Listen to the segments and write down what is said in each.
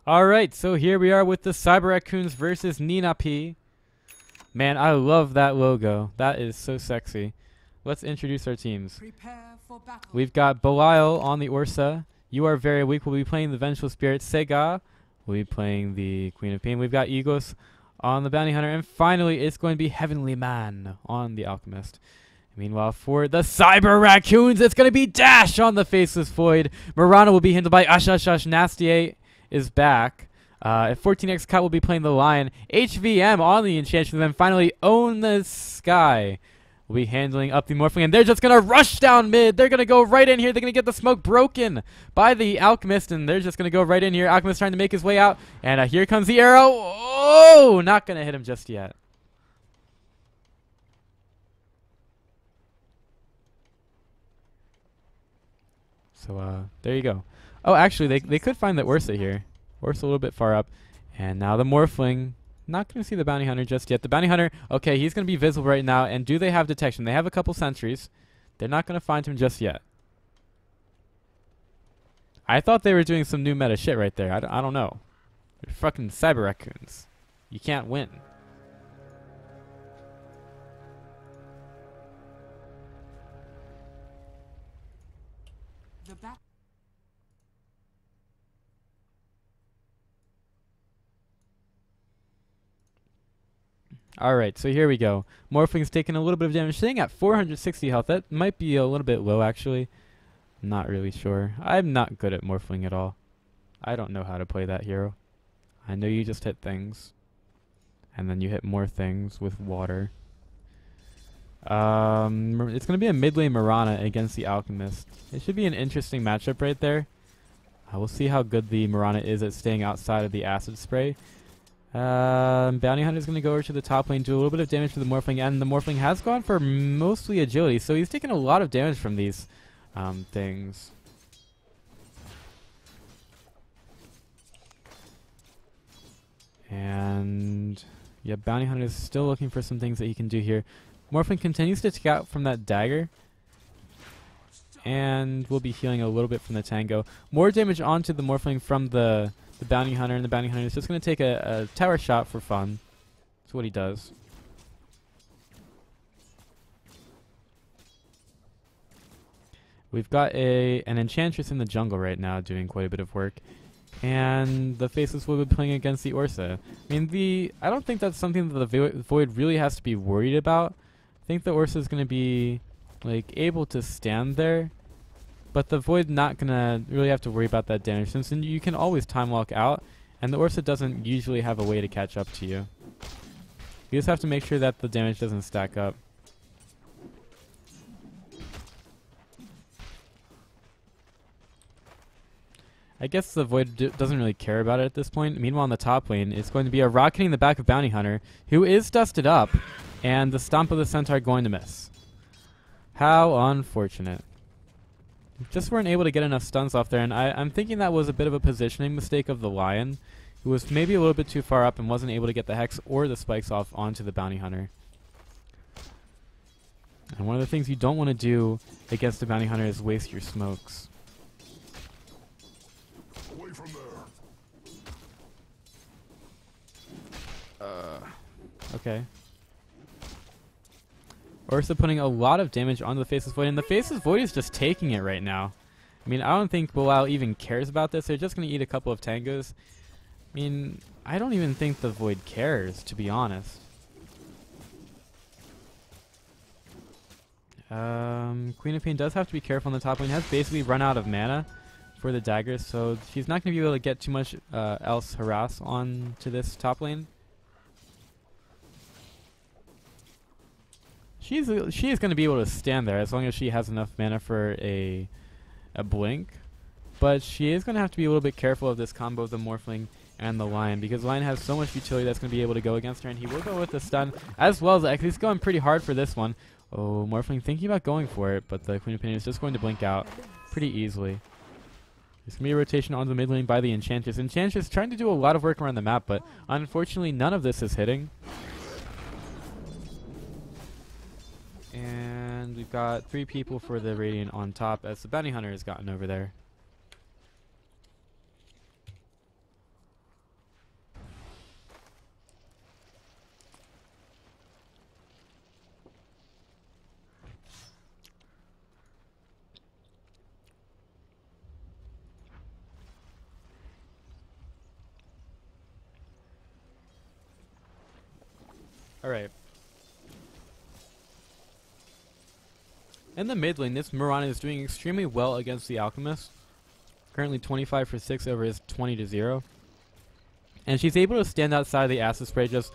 Alright, so here we are with the Cyber Raccoons versus NenaP. Man, I love that logo. That is so sexy. Let's introduce our teams. We've got Belial on the Ursa. You Are Very Weak will be playing the Vengeful Spirit. Sega will be playing the Queen of Pain. We've got Egos on the Bounty Hunter. And finally, it's going to be Heavenly Man on the Alchemist. Meanwhile, for the Cyber Raccoons, it's going to be Dash on the Faceless Void. Murana will be handled by Ashash. Nasty is back. At 14x Cut will be playing the Lion. HVM on the Enchantress. And then finally, Own the Sky will be handling up the Morphling. And they're just going to rush down mid. They're going to go right in here. They're going to get the smoke broken by the Alchemist. And they're just going to go right in here. Alchemist trying to make his way out. And here comes the arrow. Oh, not going to hit him just yet. So, there you go. Oh, actually, they could find the Ursa here. Ursa a little bit far up. And now the Morphling. Not going to see the Bounty Hunter just yet. The Bounty Hunter, okay, he's going to be visible right now. And do they have detection? They have a couple sentries. They're not going to find him just yet. I thought they were doing some new meta shit right there. I don't know. They're fucking Cyber Raccoons. You can't win. Alright, so here we go. Morphling's taking a little bit of damage, sitting at 460 health. That might be a little bit low, actually. Not really sure. I'm not good at Morphling at all. I don't know how to play that hero. I know you just hit things. And then you hit more things with water. It's going to be a mid lane Murana against the Alchemist. It should be an interesting matchup right there. We'll see how good the Murana is at staying outside of the acid spray. Bounty Hunter is going to go over to the top lane, do a little bit of damage to the Morphling, and the Morphling has gone for mostly agility, so he's taken a lot of damage from these things. And yeah, Bounty Hunter is still looking for some things that he can do here. Morphling continues to take out from that dagger, and will be healing a little bit from the Tango. More damage onto the Morphling from the Bounty Hunter, and the Bounty Hunter is just going to take a tower shot for fun. That's what he does. We've got an Enchantress in the jungle right now doing quite a bit of work. And the Faceless will be playing against the Ursa. I mean, I don't think that's something that the Void really has to be worried about. I think the Ursa is going to be like able to stand there. But the Void not going to really have to worry about that damage, since you can always time walk out, and the Ursa doesn't usually have a way to catch up to you. You just have to make sure that the damage doesn't stack up. I guess the Void doesn't really care about it at this point. Meanwhile, in the top lane, it's going to be a rocketing the back of Bounty Hunter, who is dusted up, and the Stomp of the Centaur going to miss. How unfortunate. Just weren't able to get enough stuns off there, and I'm thinking that was a bit of a positioning mistake of the Lion, who was maybe a little bit too far up and wasn't able to get the Hex or the spikes off onto the Bounty Hunter. And one of the things you don't want to do against the Bounty Hunter is waste your smokes. Away from there. Okay. Ursa putting a lot of damage onto the Faceless Void, and the Faceless Void is just taking it right now. I mean, I don't think Belial even cares about this. They're just going to eat a couple of tangos. I mean, I don't even think the Void cares, to be honest. Queen of Pain does have to be careful on the top lane. Has basically run out of mana for the daggers, so she's not going to be able to get too much else harass on to this top lane. She is going to be able to stand there as long as she has enough mana for a blink. But she is going to have to be a little bit careful of this combo of the Morphling and the Lion, because the Lion has so much utility that's going to be able to go against her, and he will go with the stun as well as X. He's going pretty hard for this one. Oh, Morphling thinking about going for it, but the Queen of Pain is just going to blink out pretty easily. There's going to be a rotation onto the mid lane by the Enchantress. Enchantress trying to do a lot of work around the map, but unfortunately none of this is hitting. And we've got 3 people for the Radiant on top as the Bounty Hunter has gotten over there. Alright. In the mid lane, this Mirana is doing extremely well against the Alchemist. Currently 25 for 6 over his 20 to 0. And she's able to stand outside of the acid spray, just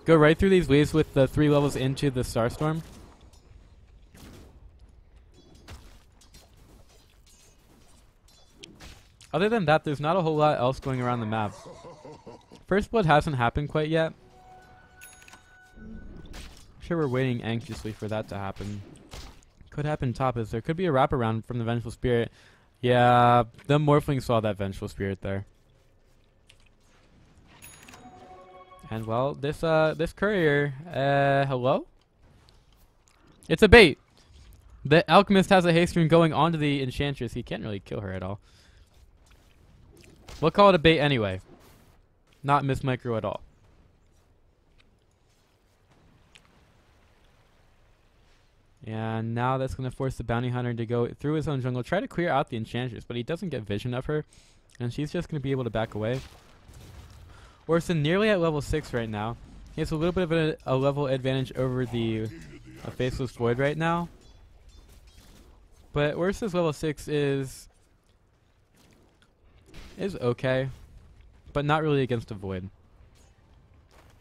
go right through these waves with the 3 levels into the Starstorm. Other than that, there's not a whole lot else going around the map. First blood hasn't happened quite yet. I'm sure we're waiting anxiously for that to happen. Could happen top as there could be a wraparound from the Vengeful Spirit. Yeah, the Morphling saw that Vengeful Spirit there. And well, this courier, hello? It's a bait! The Alchemist has a haste rune going onto the Enchantress. He can't really kill her at all. We'll call it a bait anyway. Not Miss Micro at all. And now that's going to force the Bounty Hunter to go through his own jungle, try to clear out the Enchantress, but he doesn't get vision of her, and she's just going to be able to back away. Orson nearly at level 6 right now. He has a little bit of a level advantage over the Faceless Void right now. But Orsa's level 6 is okay, but not really against a Void.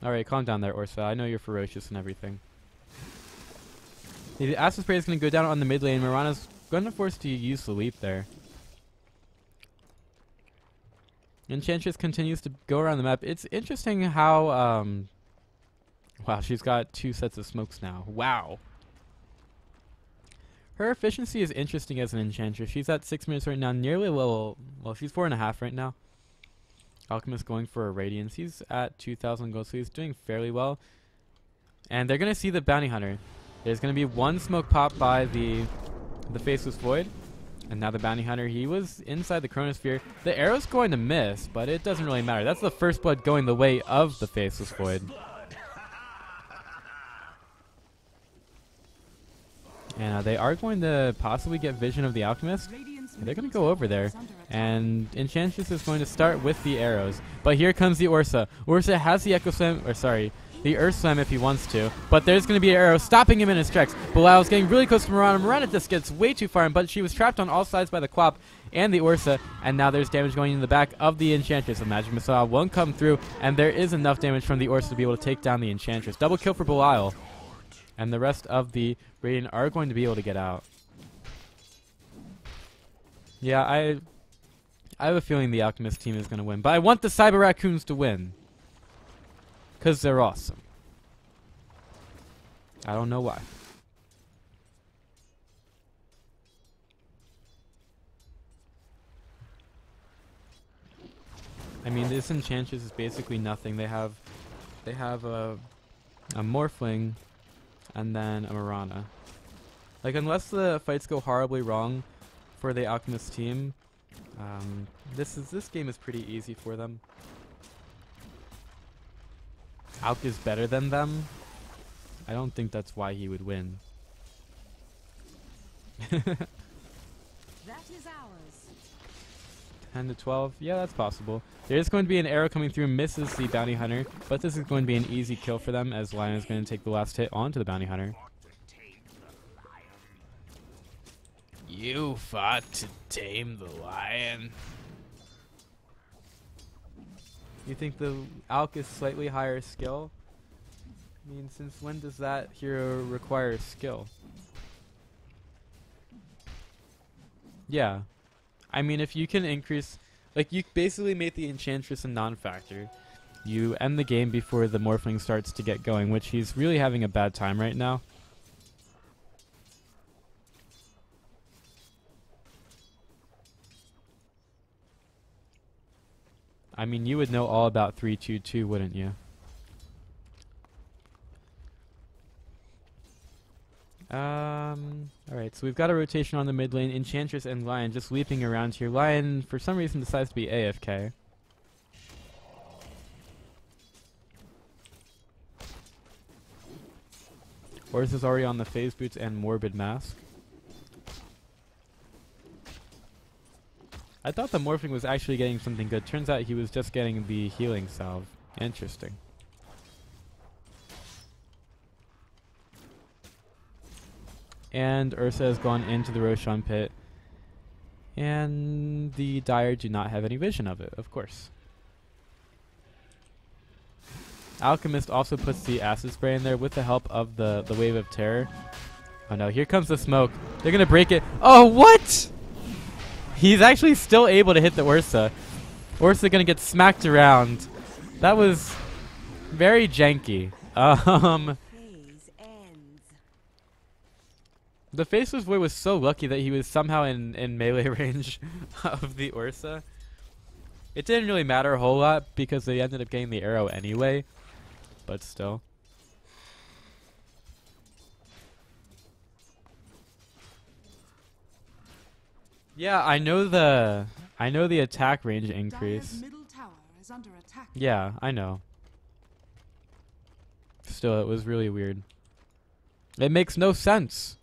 Alright, calm down there, Orsa. I know you're ferocious and everything. The Acid Spray is going to go down on the mid lane. Mirana's going to force to use the leap there. Enchantress continues to go around the map. It's interesting how, wow, she's got 2 sets of smokes now. Wow. Her efficiency is interesting as an Enchantress. She's at 6 minutes right now, nearly level, well, she's 4.5 right now. Alchemist going for a Radiance. He's at 2,000 gold, so he's doing fairly well. And they're going to see the Bounty Hunter. There's going to be 1 smoke pop by the Faceless Void. And now the Bounty Hunter, he was inside the Chronosphere. The arrow's going to miss, but it doesn't really matter. That's the first blood going the way of the Faceless Void. And they are going to possibly get vision of the Alchemist. They're going to go over there. And Enchantress is going to start with the arrows. But here comes the Ursa. Ursa has the Echo Slam, or sorry, the Earth Slam if he wants to. But there's going to be an arrow stopping him in his tracks. Belial's getting really close to Mirana. Mirana just gets way too far, but she was trapped on all sides by the Quap and the Ursa. And now there's damage going in the back of the Enchantress. The Magic Missile won't come through, and there is enough damage from the Ursa to be able to take down the Enchantress. Double kill for Belial. And the rest of the Radiant are going to be able to get out. Yeah, I have a feeling the Alchemist team is going to win. But I want the Cyber Raccoons to win. Because they're awesome. I don't know why. I mean, this Enchantress is basically nothing. They have a Morphling and then a Mirana. Like, unless the fights go horribly wrong for the Alchemist team, this game is pretty easy for them. Alk is better than them. I don't think that's why he would win. That is ours. 10 to 12. Yeah, that's possible. There is going to be an arrow coming through, misses the Bounty Hunter, but this is going to be an easy kill for them as Lion is going to take the last hit onto the Bounty Hunter. You fought to tame the lion. You think the Alk is slightly higher skill? I mean, since when does that hero require skill? Yeah. I mean, if you can increase... Like, you basically make the Enchantress a non-factor. You end the game before the Morphling starts to get going, which he's really having a bad time right now. I mean, you would know all about 3-2-2, wouldn't you? Alright, so we've got a rotation on the mid lane. Enchantress and Lion just leaping around here. Lion, for some reason, decides to be AFK. Horse is already on the Phase Boots and Morbid Mask. I thought the Morphling was actually getting something good. Turns out he was just getting the healing salve. Interesting. And Ursa has gone into the Roshan pit. And the Dire do not have any vision of it, of course. Alchemist also puts the acid spray in there with the help of the Wave of Terror. Oh no, here comes the smoke. They're going to break it. Oh, what? He's actually still able to hit the Ursa. Ursa going to get smacked around. That was very janky. The Faceless Boy was so lucky that he was somehow in melee range of the Ursa. It didn't really matter a whole lot because they ended up getting the arrow anyway. But still. Yeah, I know the attack range increase. Yeah, I know. Still, it was really weird. It makes no sense.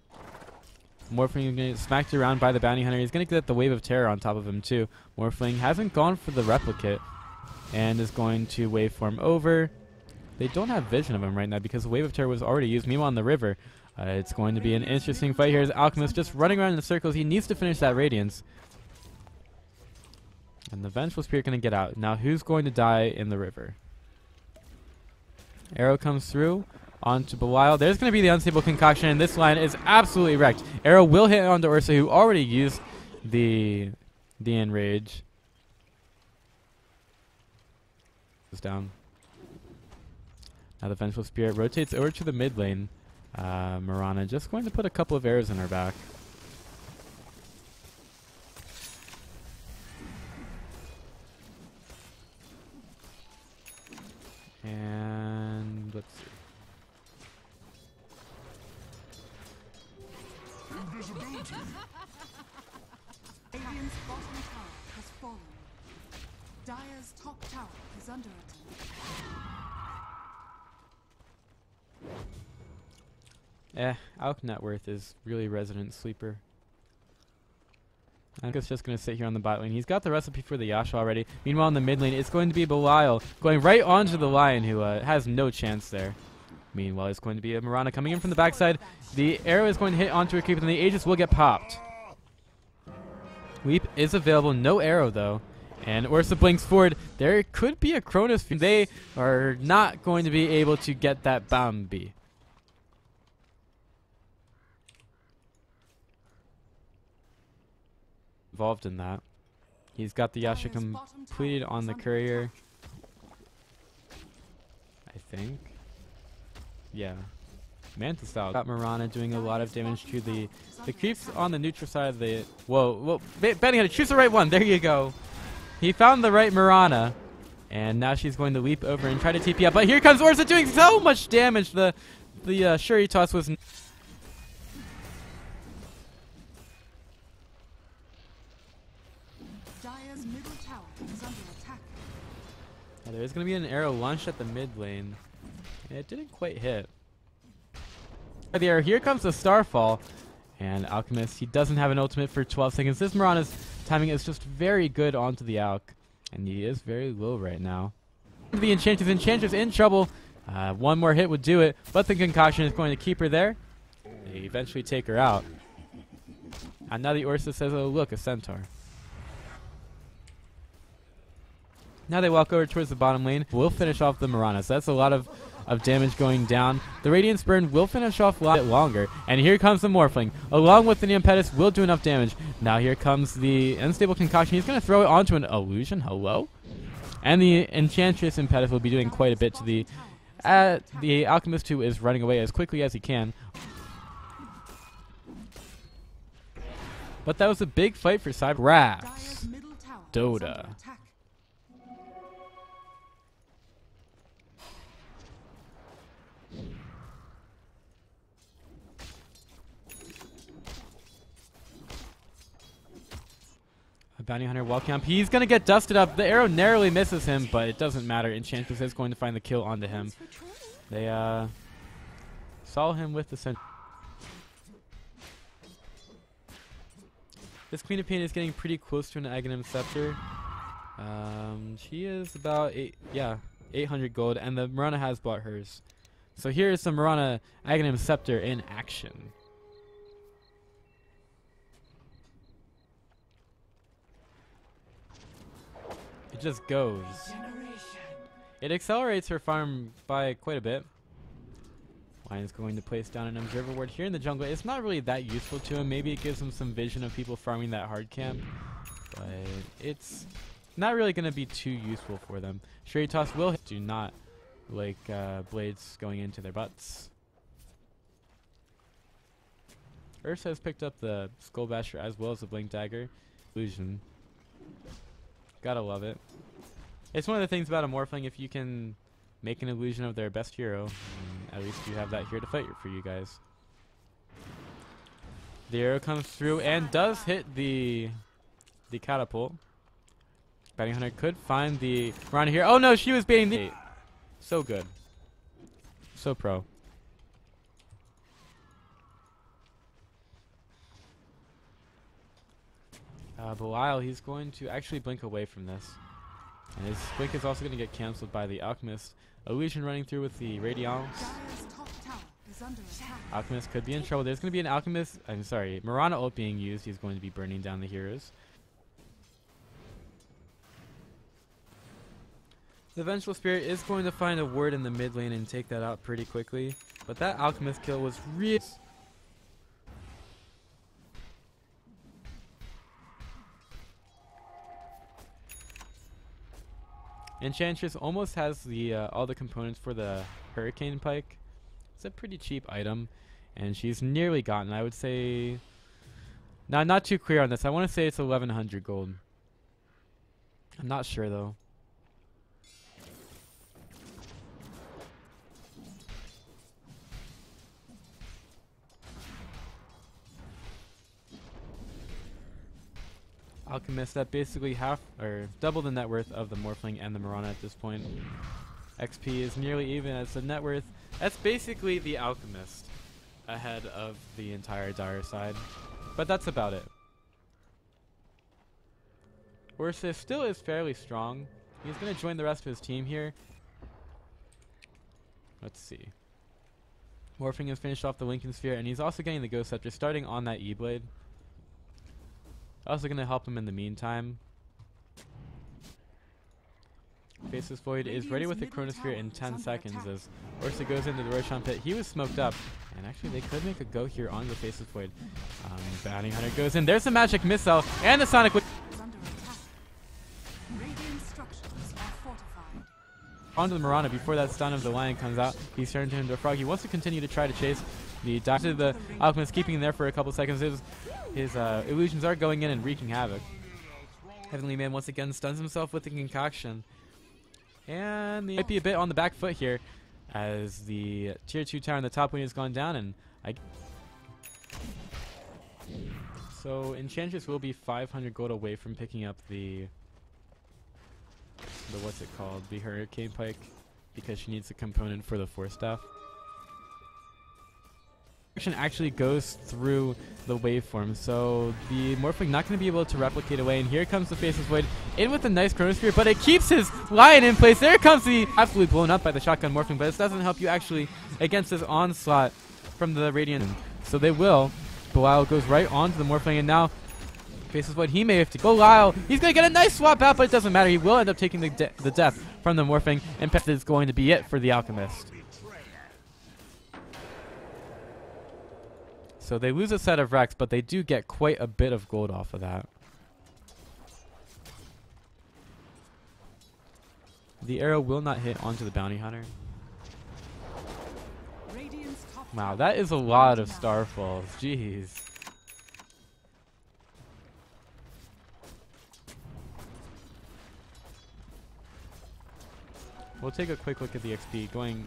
Morphling is going to get smacked around by the Bounty Hunter. He's going to get the Wave of Terror on top of him too. Morphling hasn't gone for the Replicate and is going to waveform over. They don't have vision of him right now because the Wave of Terror was already used. Meanwhile, on the river, it's going to be an interesting fight here as Alchemist just running around in circles. He needs to finish that Radiance. And the Vengeful Spirit going to get out. Now, who's going to die in the river? Arrow comes through onto Belial. There's going to be the Unstable Concoction, and this line is absolutely wrecked. Arrow will hit onto Ursa, who already used the Enrage. Goes down. Now the Vengeful Spirit rotates over to the mid lane. Mirana just going to put a couple of arrows in her back. And let's see. Invisibility. Radiant's bottom tower has fallen. Dire's top tower is under attack. Alc net worth is really resident sleeper. I think it's just going to sit here on the bot lane. He's got the recipe for the Yasha already. Meanwhile, in the mid lane, it's going to be Belial going right onto the Lion, who has no chance there. Meanwhile, it's going to be a Mirana coming in from the backside. The arrow is going to hit onto a creep, and the Aegis will get popped. Leap is available. No arrow, though. And Ursa blinks forward. There could be a Cronus. They are not going to be able to get that Bambi. Involved in that. He's got the Yasha completed on the courier. I think. Yeah. Manta style. Got Mirana doing a lot of damage to the creeps on the neutral side of the... Whoa. Benny had to choose the right one. There you go. He found the right Mirana. And now she's going to leap over and try to TP up. But here comes Ursa doing so much damage. The Shuri toss was... There's going to be an arrow launched at the mid lane. And it didn't quite hit. The arrow. Here comes the Starfall. And Alchemist, he doesn't have an ultimate for 12 seconds. This Mirana's timing is just very good onto the Alch. And he is very low right now. The Enchantress in trouble. One more hit would do it. But the Concoction is going to keep her there. They eventually take her out. And now the Ursa says, oh look, a Centaur. Now they walk over towards the bottom lane. We'll finish off the Mirana. So that's a lot of damage going down. The Radiance Burn will finish off a lot longer. And here comes the Morphling. Along with the Neompetus will do enough damage. Now here comes the Unstable Concoction. He's going to throw it onto an Illusion. Hello? And the Enchantress Impetus will be doing quite a bit to the Alchemist, who is running away as quickly as he can. But that was a big fight for Cyber. Raps. Dota. Bounty Hunter wall camp. He's going to get dusted up. The arrow narrowly misses him, but it doesn't matter. Enchantress is going to find the kill onto him. They saw him with the sentry. This Queen of Pain is getting pretty close to an Aghanim Scepter. She is about 800 gold, and the Mirana has bought hers. So here is the Mirana Aghanim Scepter in action. just goes. It accelerates her farm by quite a bit. Lion's going to place down an observer ward here in the jungle. It's not really that useful to him. Maybe it gives him some vision of people farming that hard camp, but it's not really going to be too useful for them. Toss will do not like blades going into their butts. Ursa has picked up the Skull Basher as well as the Blink Dagger. Illusion. Gotta love it. It's one of the things about a Morphling, if you can make an illusion of their best hero, at least you have that here to fight for you guys. The arrow comes through and does hit the catapult. Bounty Hunter could find the Mirana here. Oh no, she was baiting the... So good. So pro. Belial, he's going to actually blink away from this. And his blink is also going to get cancelled by the Alchemist. Illusion running through with the Radiance. Alchemist could be in trouble. There's going to be an Alchemist, I'm sorry, Mirana ult being used. He's going to be burning down the heroes. The Vengeful Spirit is going to find a ward in the mid lane and take that out pretty quickly. But that Alchemist kill was real. Enchantress almost has the all the components for the Hurricane Pike. It's a pretty cheap item, and she's nearly gotten. I would say, not too clear on this. I want to say it's 1100 gold. I'm not sure though. Alchemist at basically half or double the net worth of the Morphling and the Mirana at this point. XP is nearly even as the net worth. That's basically the Alchemist ahead of the entire Dire side. But that's about it. Ursa still is fairly strong. He's going to join the rest of his team here. Let's see. Morphling has finished off the Lincoln Sphere, and he's also getting the Ghost Scepter starting on that E-Blade. Also going to help him in the meantime. Faceless Void is ready with the Chronosphere in 10 seconds as Ursa goes into the Roshan pit. He was smoked up, and actually they could make a go here on the Faceless Void. Bounty Hunter goes in. There's the Magic Missile and the Sonic... Onto the Mirana before that stun of the Lion comes out. He's turned into a frog. He wants to continue to try to chase the Doctor. The Alchemist keeping him there for a couple seconds. His illusions are going in and wreaking havoc. Heavenly Man once again stuns himself with the concoction. And he might be a bit on the back foot here as the tier 2 tower in the top lane has gone down. And so Enchantress will be 500 gold away from picking up the what's it called? The Hurricane Pike, because she needs a component for the Force Staff. Action actually goes through the waveform, so the Morphling not going to be able to replicate away, and here comes the Faceless Void in with a nice Chronosphere, but it keeps his Lion in place. There comes the absolutely blown up by the Shotgun Morphling, but this doesn't help you actually against this onslaught from the Radiant. So they will. Belial goes right onto the Morphling, and now Faceless Void, he may have to go Lyle. He's going to get a nice swap out, but it doesn't matter. He will end up taking the death from the Morphling, and that is going to be it for the Alchemist. So they lose a set of Rex, but they do get quite a bit of gold off of that. The arrow will not hit onto the Bounty Hunter. Wow, that is a lot of Starfalls. Jeez. We'll take a quick look at the XP going.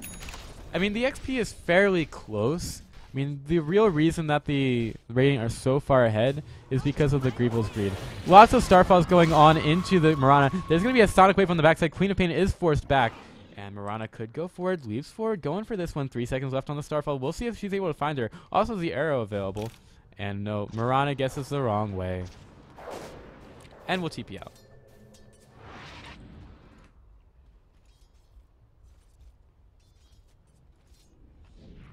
I mean, the XP is fairly close. I mean, the real reason that the Radiant are so far ahead is because of the Greevil's Greed. Lots of Starfalls going on into the Mirana. There's going to be a Sonic Wave on the backside. Queen of Pain is forced back. And Mirana could go forward, leaves forward, going for this one. 3 seconds left on the Starfall. We'll see if she's able to find her. Also, the arrow available. And no, Mirana guesses the wrong way. And we'll TP out.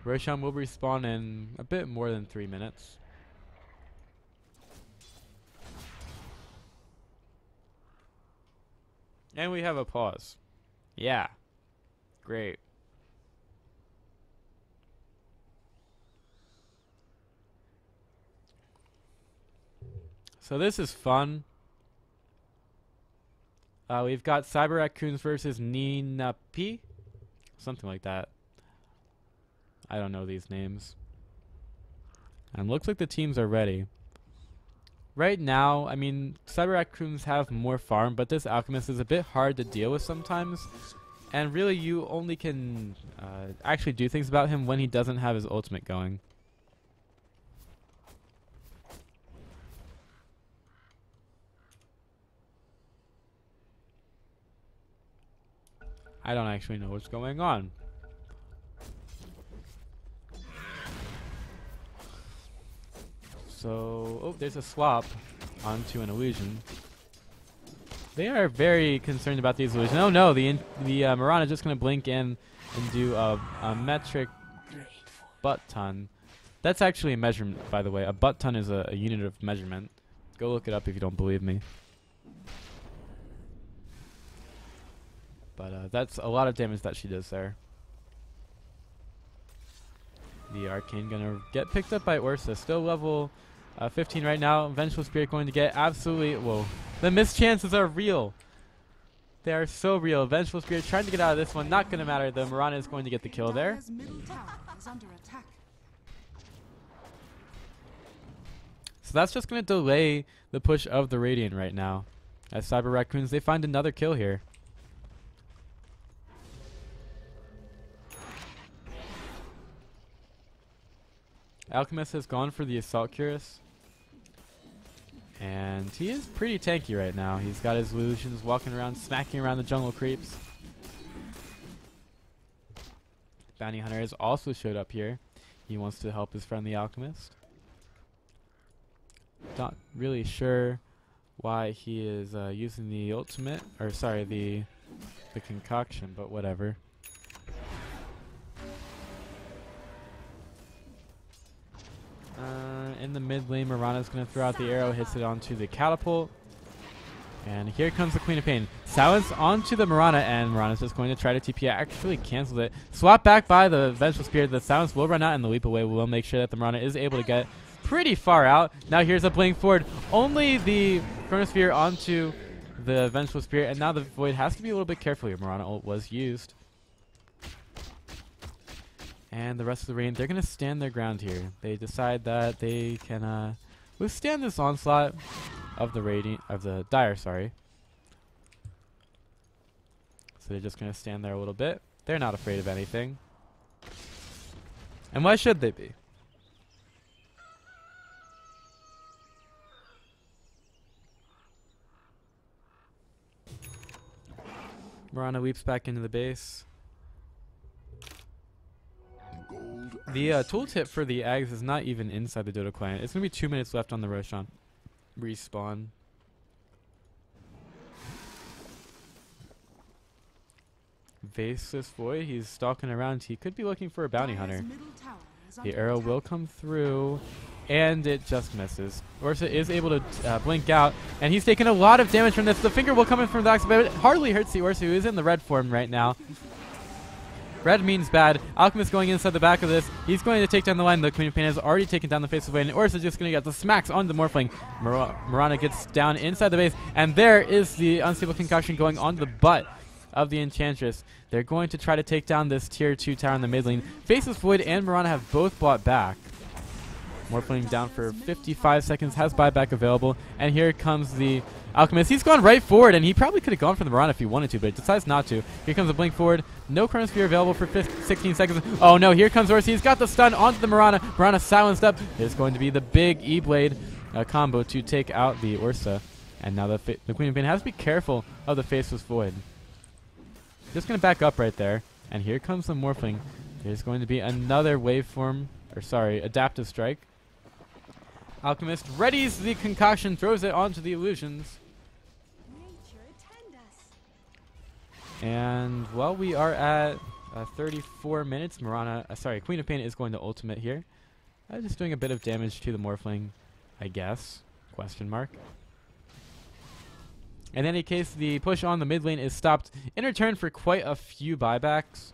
Roshan will respawn in a bit more than 3 minutes. And we have a pause. Yeah. Great. So this is fun. We've got Cyber Raccoons versus NenaP. Something like that. I don't know these names. And looks like the teams are ready. Right now, I mean, Cyber Raccoons have more farm, but this Alchemist is a bit hard to deal with sometimes. And really, you only can actually do things about him when he doesn't have his ultimate going. I don't actually know what's going on. So, oh, there's a swap onto an illusion. They are very concerned about these illusions. Oh no, the Mirana is just going to blink in and do a metric butt ton. That's actually a measurement, by the way. A butt ton is a unit of measurement. Go look it up if you don't believe me. But that's a lot of damage that she does there. The Arcane gonna get picked up by Ursa. Still level 15 right now. Vengeful Spirit going to get absolutely... Whoa. The missed chances are real. They are so real. Vengeful Spirit trying to get out of this one. Not gonna matter. The Mirana is going to get the kill there. So that's just gonna delay the push of the Radiant right now. As Cyber Raccoons, they find another kill here. Alchemist has gone for the Assault Cuirass. And he is pretty tanky right now. He's got his illusions walking around, smacking around the jungle creeps. Bounty Hunter has also showed up here. He wants to help his friend the Alchemist. Not really sure why he is using the ultimate, or sorry, the concoction, but whatever. In the mid lane, Mirana's going to throw out the arrow, hits it onto the catapult. And here comes the Queen of Pain. Silence onto the Mirana, and Mirana's just going to try to TP. Actually cancels it. Swap back by the Vengeful Spirit. The Silence will run out, and the Leap Away will make sure that the Mirana is able to get pretty far out. Now here's a blink forward. Only the Chronosphere onto the Vengeful Spirit, and now the Void has to be a little bit careful here. Mirana ult was used. And the rest of the Radiant, they're going to stand their ground here. They decide that they can withstand this onslaught of the Radiant, of the Dire, sorry. So they're just going to stand there a little bit. They're not afraid of anything. And why should they be? Mirana leaps back into the base. The tooltip for the Ags is not even inside the Dota client. It's going to be 2 minutes left on the Roshan respawn. Vaseless Void, he's stalking around. He could be looking for a bounty hunter. The arrow will come through, and it just misses. Ursa is able to blink out, and he's taking a lot of damage from this. The finger will come in from the back, but it hardly hurts the Ursa, who is in the red form right now. Red means bad. Alchemist going inside the back of this. He's going to take down the line. The Queen of Pain has already taken down the face of Void, and Ursa just going to get the smacks on the Morphling. Mirana gets down inside the base, and there is the Unstable Concoction going on the butt of the Enchantress. They're going to try to take down this tier 2 tower in the mid lane. Faceless Void and Mirana have both bought back. Morphling down for 55 seconds, has buyback available, and here comes the Alchemist. He's gone right forward, and he probably could have gone for the Mirana if he wanted to, but he decides not to. Here comes a blink forward. No Chronosphere available for 16 seconds. Oh no, here comes Ursa. He's got the stun onto the Mirana. Mirana silenced up. There's going to be the big E-Blade combo to take out the Ursa. And now the Queen of Pain has to be careful of the Faceless Void. Just going to back up right there. And here comes the Morphling. There's going to be another waveform, or sorry, adaptive strike. Alchemist readies the concoction, throws it onto the illusions. And while we are at 34 minutes, Queen of Pain is going to ultimate here. Just doing a bit of damage to the Morphling, I guess. Question mark. In any case, the push on the mid lane is stopped in return for quite a few buybacks.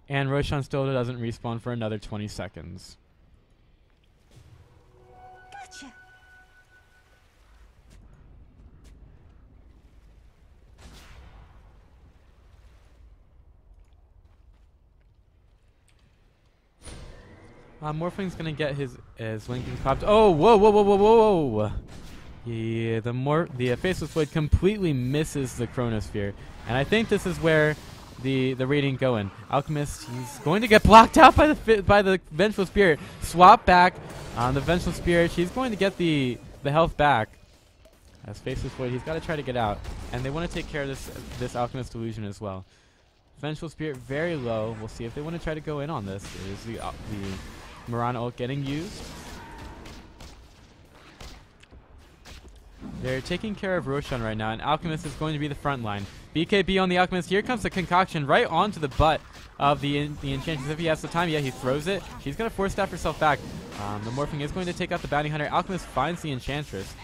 And Roshan still doesn't respawn for another 20 seconds. Gotcha. Morphling's gonna get his Linken's popped. Oh, whoa, whoa, whoa, whoa, whoa, whoa! Yeah, the Faceless Void completely misses the Chronosphere, and I think this is where the Radiant go in. Alchemist, he's going to get blocked out by the Vengeful Spirit. Swap back on the Vengeful Spirit. She's going to get the health back. As Faceless Void, he's got to try to get out, and they want to take care of this Alchemist Illusion as well. Vengeful Spirit very low. We'll see if they want to try to go in on this. Is the Mirana ult getting used? They're taking care of Roshan right now, and Alchemist is going to be the front line. BKB on the Alchemist. Here comes the concoction right onto the butt of the Enchantress. If he has the time, yeah, he throws it. She's going to force staff herself back. The Morphing is going to take out the Bounty Hunter. Alchemist finds the Enchantress.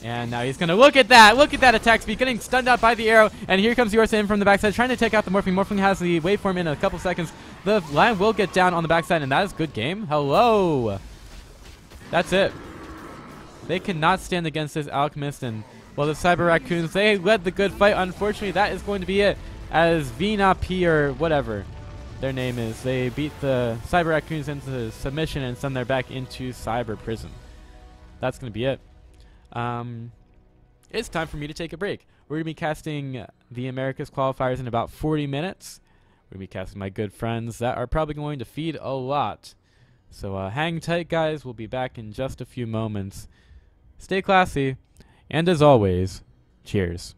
And now he's going to look at that. Look at that attack speed. Getting stunned out by the arrow. And here comes Yorsa in from the backside, trying to take out the Morphing. Morphing has the waveform in a couple seconds. The line will get down on the backside, and that is good game. Hello. That's it. They cannot stand against this Alchemist. And, well, the Cyber Raccoons, they led the good fight. Unfortunately, that is going to be it. As NenaP or whatever their name is, they beat the Cyber Raccoons into submission and send them back into Cyber Prison. That's going to be it. It's time for me to take a break. We're going to be casting the Americas qualifiers in about 40 minutes. We're going to be casting my good friends that are probably going to feed a lot. So hang tight, guys. We'll be back in just a few moments. Stay classy. And as always, cheers.